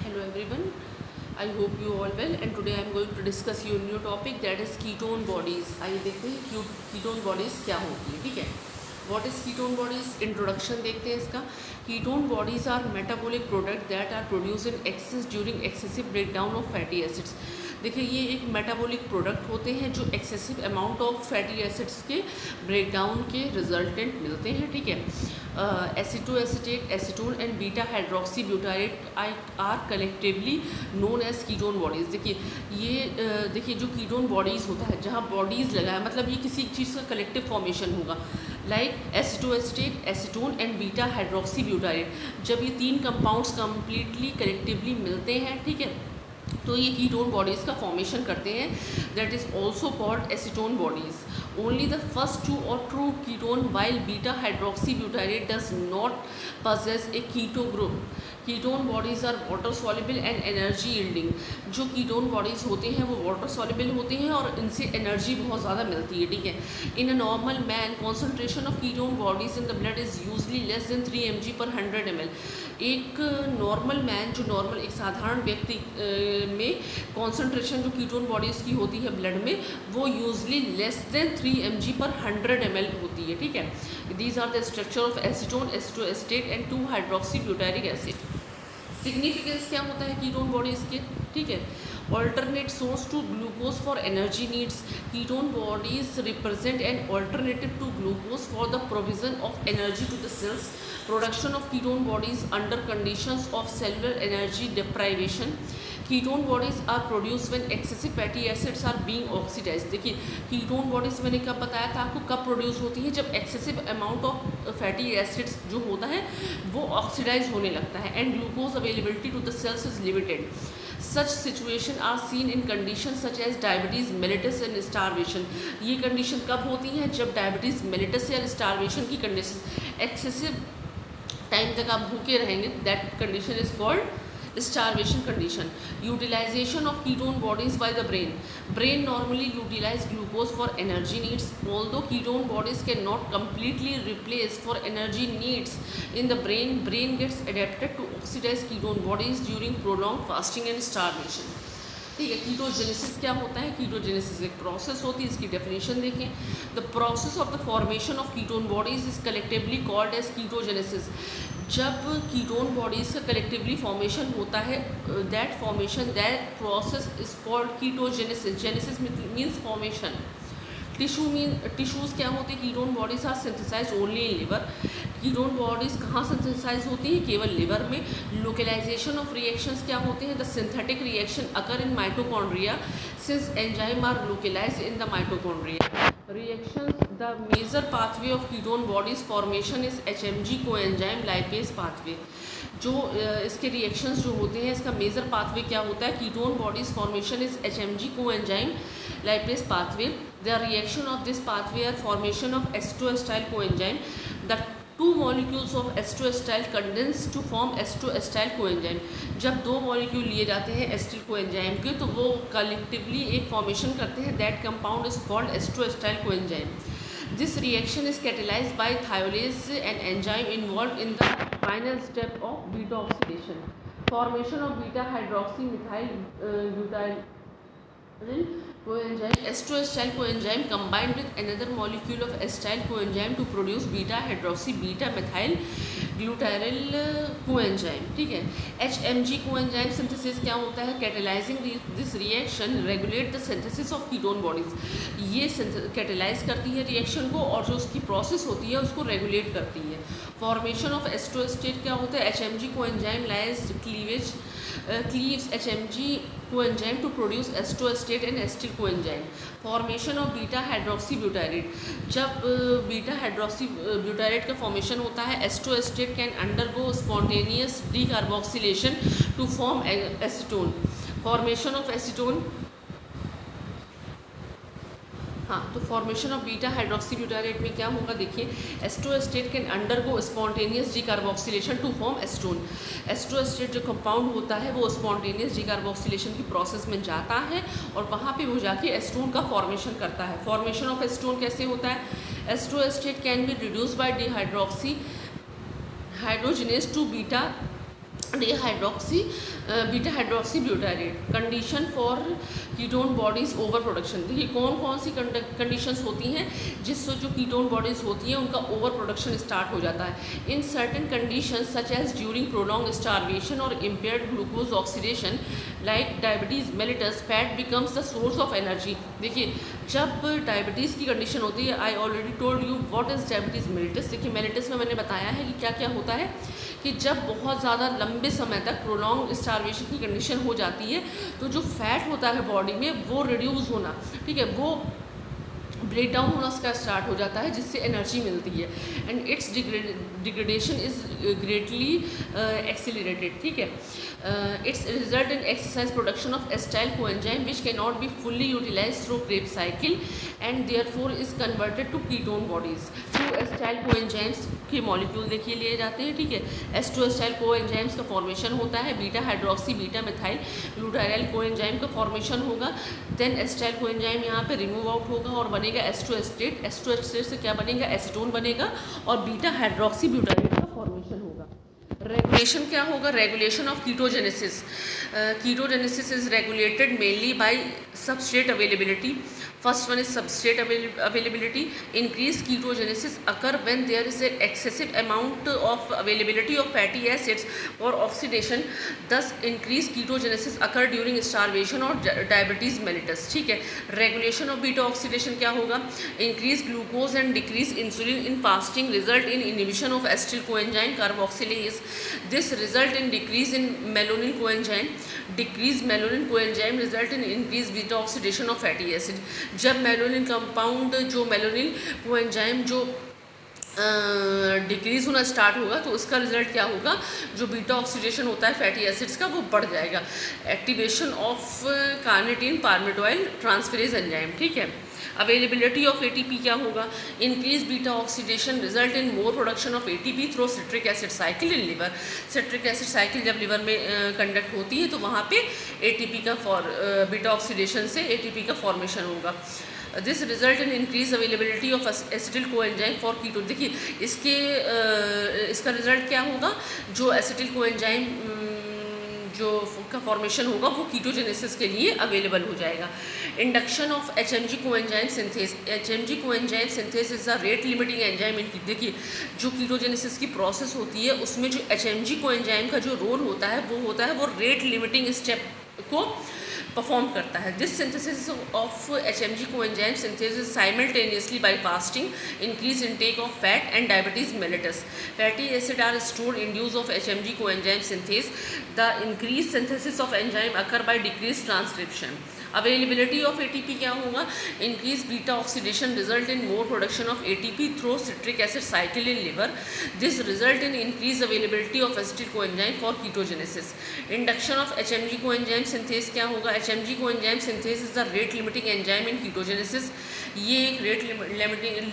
Hello everyone, I hope you all well and today I am going to discuss your new topic that is ketone bodies. आइए देखते हैं ketone bodies क्या होती है. ठीक है, what is ketone bodies, introduction देखते हैं इसका. Ketone bodies are metabolic product that are produce in excess during excessive breakdown of fatty acids. देखिए ये एक मेटाबॉलिक प्रोडक्ट होते हैं जो excessive amount of fatty acids के ब्रेकडाउन के रिजल्टेंट मिलते हैं. ठीक है, acetoacetate, acetone and beta hydroxy butyrate are collectively known as ketone bodies. देखिए जो कीटोन बॉडीज़ होता है, जहाँ बॉडीज़ लगा है मतलब ये किसी चीज़ का कलेक्टिव फॉर्मेशन होगा. Like acetoacetate, acetone and beta hydroxy butyrate, जब ये तीन कंपाउंड्स कंप्लीटली कलेक्टिवली मिलते हैं, ठीक है, तो ये कीटोन बॉडीज़ का फॉर्मेशन करते हैं. That is also called acetone bodies. Only the first two are true ketone while beta hydroxy butyrate does not possess a keto group. Ketone bodies are water soluble and energy yielding. जो ketone bodies होते हैं वो water soluble होते हैं और इनसे energy बहुत ज़्यादा मिलती है. ठीक है, in a normal man concentration of ketone bodies in the blood is usually less than 3 mg/100 ml. एक नॉर्मल मैन, जो नॉर्मल एक साधारण व्यक्ति में कॉन्सेंट्रेशन जो कीटोन बॉडीज़ की होती है ब्लड में, वो usually less than 3 mg/100 ml होती है. ठीक है, these are the structure of acetone, acetoacetate and 2 hydroxy butyric acid. Significance क्या होता है कीटोन बॉडीज़ के? ठीक है, alternate source to glucose for energy needs. Ketone bodies represent an alternative to glucose for the provision of energy to the cells. Production of ketone bodies under conditions of cellular energy deprivation. Ketone bodies are produce when excessive fatty acids are being oxidize. देखिए ketone bodies मैंने कब बताया था आपको, कब produce होती है, जब excessive amount of fatty acids जो होता है वो ऑक्सीडाइज होने लगता है and glucose availability to the cells is limited. Such situation are seen in conditions such as diabetes mellitus and starvation. ये कंडीशन कब होती हैं? जब डायबिटीज़ मेलिटस या स्टारवेशन की कंडीशन, एक्सेसिव टाइम तक आप भूखे रहेंगे, that condition is called starvation condition. Utilization of ketone bodies by the brain. Brain normally utilize glucose for energy needs. Although ketone bodies cannot completely replace for energy needs in the brain, brain gets adapted to oxidize ketone bodies during prolonged fasting and starvation. ठीक है, कीटोजेनेसिस क्या होता है? कीटोजेनेसिस एक process होती है, इसकी definition देखें. The process of the formation of ketone bodies is collectively called as ketogenesis. जब कीटोन बॉडीज़ का कलेक्टिवली फॉर्मेशन होता है, that process is called ketogenesis. Genesis means formation. Tissues क्या होते हैं? Ketone bodies are synthesize only in liver. Ketone bodies कहाँ synthesize होती हैं? केवल लिवर में. लोकलाइजेशन ऑफ रिएक्शंस क्या होते हैं? The synthetic reaction occur in mitochondria since enzyme are localized in the mitochondria. Reactions, the major pathway of ketone bodies formation is HMG coenzyme lipase pathway. जो इसके reactions जो होते हैं, इसका मेजर पाथवे क्या होता है? Ketone bodies formation is HMG coenzyme lipase pathway. The reaction of this pathway are formation of acetoacetyl coenzyme. The two molecules of acetoacetyl condense to form acetoacetyl coenzyme. जब दो molecule लिए जाते हैं acetyl coenzyme के, तो वो collectively एक formation करते हैं. That compound is called acetoacetyl coenzyme. This reaction is catalyzed by thiolase, an enzyme involved in the final step of beta oxidation. Formation of beta hydroxy methyl butyl coenzyme. Acetoacetyl coenzyme combined with another molecule of acetyl coenzyme to produce beta hydroxy beta methyl glutaryl coenzyme. ठीक है, HMG coenzyme synthesis क्या होता है? Catalysing this reaction regulate the synthesis of ketone bodies. ये catalyse करती है reaction को और जो उसकी प्रोसेस होती है उसको रेगुलेट करती है. फॉर्मेशन ऑफ एसिटोएस्टेट क्या होता है? HMG coenzyme lies cleaves HMG coenzyme to produce acetoacetate and acetyl coenzyme. Formation of beta hydroxy butyrate. जब बीटा हाइड्रोक्सी ब्यूटारेट का फॉर्मेशन होता है, acetoacetate can undergo spontaneous decarboxylation to form acetone. Formation of acetone, हाँ, तो formation of beta hydroxy butyrate में क्या होगा? देखिए, acetoacetate can undergo spontaneous decarboxylation to form acetone. Acetoacetate जो कंपाउंड होता है वो स्पॉन्टेनियस डीकार्बोक्सिलेशन की प्रोसेस में जाता है और वहाँ पे वो जाके एसीटोन का फॉर्मेशन करता है. फॉर्मेशन ऑफ एसीटोन कैसे होता है? Acetoacetate can be reduce by dihydroxy hydrogenase to beta hydroxy beta hydroxy butyrate condition for ketone bodies over production. देखिए कौन कौन सी कंडीशंस होती हैं जिससे जो कीटोन बॉडीज़ होती हैं उनका ओवर प्रोडक्शन स्टार्ट हो जाता है। In certain conditions such as during prolong starvation और impaired glucose oxidation like diabetes mellitus fat becomes the source of energy. देखिए जब डायबिटीज़ की कंडीशन होती है, I already told you what is diabetes mellitus. देखिए मेलिटस में मैंने बताया है कि क्या क्या होता है कि जब बहुत ज़्यादा लंबे समय तक प्रोलॉन्ग स्टारवेशन की कंडीशन हो जाती है तो जो फैट होता है बॉडी में वो रिड्यूस होना, ठीक है, वो ब्रेक डाउन होना उसका स्टार्ट हो जाता है जिससे एनर्जी मिलती है and its degradation is greatly accelerated, ठीक है। Its result in exercise production of acetyl coenzyme which can not be fully utilize through Krebs cycle and therefore is converted to ketone bodies. Two acetyl coenzymes के molecule देखिए लिए जाते हैं, ठीक है। S2 acetyl coenzymes का formation होता है, beta hydroxy beta methyl glutaryl coenzyme का फॉर्मेशन होगा। देन एस्टाइल कोएंजाइम यहाँ पे रिमूव आउट होगा और बनेगा S2 एस्टेट। S2 एस्टेट से क्या बनेगा, एसीटोन बनेगा और बीटा हाइड्रोक्सी ब्यूटारेट का फॉर्मेशन होगा। रेगुलेशन क्या होगा, regulation of कीटोजेनेसिस। कीटोजेनेसिस is regulated mainly by substrate availability. First one is substrate availability. Increased ketogenesis occur when there is an excessive amount of availability of fatty acids or oxidation. Thus, increased ketogenesis occur during starvation or diabetes mellitus. ठीक है। Regulation of beta oxidation क्या होगा, increased glucose and decreased insulin in fasting result in inhibition of acetyl coenzyme carboxylase. This result in decrease in melanin coenzyme. Decreased melanin coenzyme result in increased beta oxidation of fatty acid. जब melanin compound जो melanin coenzyme जो decrease होना start होगा तो उसका result क्या होगा, जो बीटा ऑक्सीडेशन होता है फैटी एसिड्स का वो बढ़ जाएगा। Activation of carnitine palmitoyl transferase enzyme, ठीक है। अवेलेबिलिटी ऑफ एटीपी क्या होगा, increase beta oxidation result in more production of ATP through citric acid cycle in liver. Citric acid cycle जब लिवर में कंडक्ट होती है तो वहाँ पे एटीपी का बीटा ऑक्सीडेशन से एटीपी का फॉर्मेशन होगा। This result in increase availability of acetyl coenzyme for keto. देखिए इसका रिजल्ट क्या होगा, जो एसिटिल कोएंजाइम जो का फॉर्मेशन होगा वो कीटोजेनेसिस के लिए अवेलेबल हो जाएगा। Induction of HMG coenzyme synthase. HMG coenzyme synthase is a rate limiting enzyme in. देखिए जो कीटोजेनेसिस की प्रोसेस होती है उसमें जो एचएमजी कोएंजाइम का जो रोल होता है वो रेट लिमिटिंग स्टेप को परफॉर्म करता है। This synthesis of HMG coenzyme synthesis simultaneously by fasting increase intake of fat and diabetes mellitus. Fatty acid are stored in dues of HMG coenzyme synthase. The increase synthesis of enzyme occur by decrease transcription. Availability of ATP क्या होगा, increase beta oxidation result in more production of ATP through citric acid cycle in liver. This result in increase availability of acetyl coenzyme for ketogenesis. Induction of HMG coenzyme synthase क्या होगा, HMG coenzyme synthase is the rate limiting enzyme in ketogenesis. ये एक rate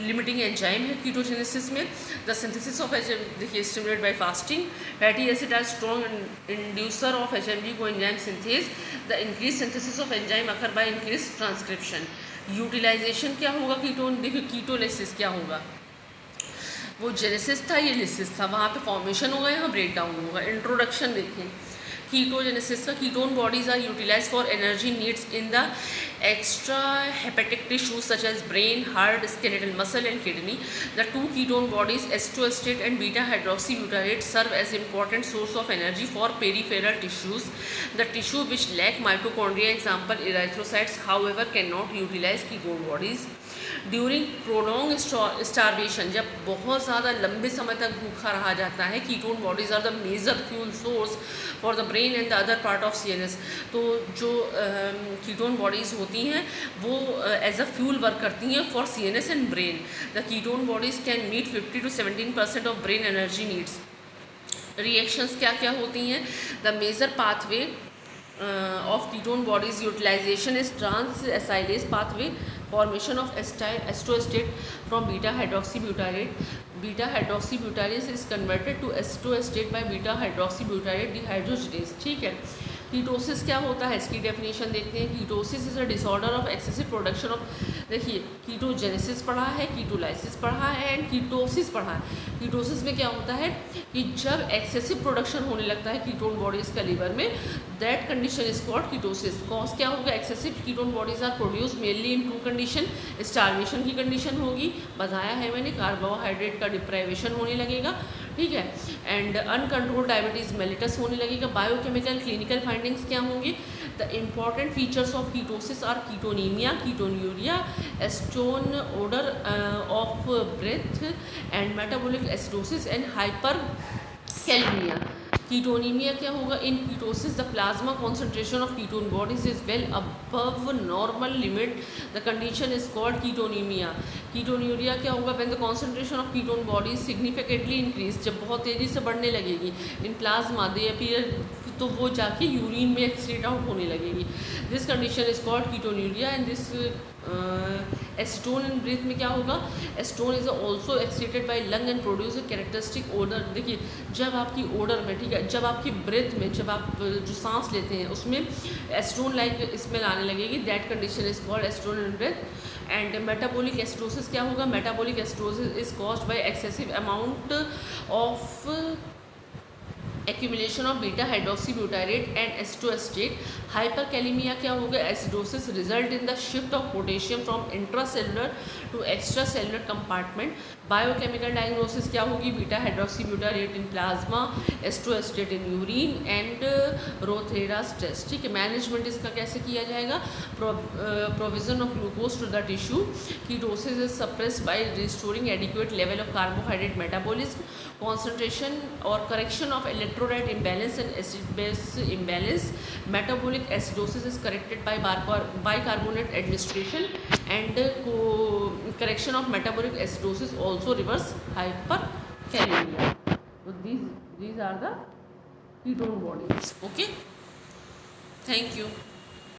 limiting enzyme है ketogenesis में। The synthesis of देखिए stimulated by fasting. Fatty acid are strong inducer of HMG coenzyme synthase. The increase synthesis of enzyme occur by increase transcription. Utilization क्या होगा ketone, देखिए कीटोलिसिस क्या होगा, वो जेनेसिस था ये लिसिस था, वहाँ पे फॉर्मेशन होगा यहाँ ब्रेक डाउन होगा। इंट्रोडक्शन देखिए कीटोजेनेसिस का, ketone bodies are utilize for energy needs in the extra hepatic tissues such as brain, heart, skeletal muscle and kidney. The two ketone bodies S2 estate and beta hydroxybutyrate serve as important source of energy for peripheral tissues. The tissue which lack mitochondria, example erythrocytes, however cannot utilize ketone bodies. During prolong starvation, जब बहुत ज़्यादा लंबे समय तक भूखा रहा जाता है, ketone bodies are the major fuel source for the brain and the other part of CNS. तो जो कीटोन बॉडीज़ होती हैं वो एज अ फ्यूल वर्क करती हैं for CNS and brain. The ketone bodies can meet 50 to 17% of brain energy needs. Reactions क्या क्या होती हैं, the major pathway of ketone bodies utilization is trans-acylase pathway, formation of S2 estate from beta hydroxybutyrate. Beta hydroxybutyrate is converted to S2 estate by beta hydroxybutyrate dehydrogenase, ठीक है। Ketosis क्या होता है, इसकी डेफिनेशन देखते हैं। Ketosis is a disorder of excessive production of, देखिए कीटोजेनेसिस पढ़ा है, कीटोलाइसिस पढ़ा है एंड कीटोसिस पढ़ा है। कीटोसिस में क्या होता है कि जब एक्सेसिव प्रोडक्शन होने लगता है कीटोन बॉडीज का लीवर में, that condition is called ketosis. Cause क्या होगा, excessive ketone bodies are produce mainly in 2 condition. Starvation की कंडीशन होगी, बताया है मैंने, कार्बोहाइड्रेट का डिप्राइवेशन होने लगेगा, ठीक है, एंड अनकंट्रोल डायबिटीज़ मेलिटस होने लगेगा। बायोकेमिकल क्लिनिकल फाइंडिंग्स क्या होंगी, the important features of ketosis are ketonaemia, ketonuria, acetone odour of breath and metabolic acidosis and hyperkalaemia. Ketonaemia क्या होगा, in ketosis the plasma concentration of ketone bodies is well above normal limit, the condition is called ketonaemia. Ketonuria क्या होगा, when the concentration of ketone bodies significantly increase, जब बहुत तेज़ी से बढ़ने लगेगी इन प्लाज्मा दे अपीयर, तो वो जाके यूरिन में एक्सक्रीट आउट होने लगेगी। This condition is called ketonuria and this acetone in breath में क्या होगा, acetone is also excreted by lung and produce characteristic odour. देखिए जब आपकी ओडर में, ठीक है, जब आपकी ब्रेथ में, जब आप जो सांस लेते हैं उसमें एस्टोन लाइक स्मेल आने लगेगी, that condition is called acetone in breath. And metabolic acidosis क्या होगा, metabolic acidosis is caused by excessive amount of accumulation of beta hydroxybutyrate and acetoacetate. Hyperkalaemia क्या होगा, acidosis result in the shift of potassium from intracellular to extra cellular compartment. Biochemical diagnosis क्या होगी, beta hydroxybutyrate in plasma, acetoacetate in urine and Rothera's test, ठीक है। Management इसका कैसे किया जाएगा, provision of glucose to the tissue. Ketosis is suppressed by restoring adequate level of carbohydrate metabolism, concentration or correction of electrolyte imbalance and acid base imbalance. Metabolic acidosis is corrected by bicarbonate administration and correction of metabolic acidosis also reverse hyperkalemia. So these are the ketone bodies. Okay, thank you.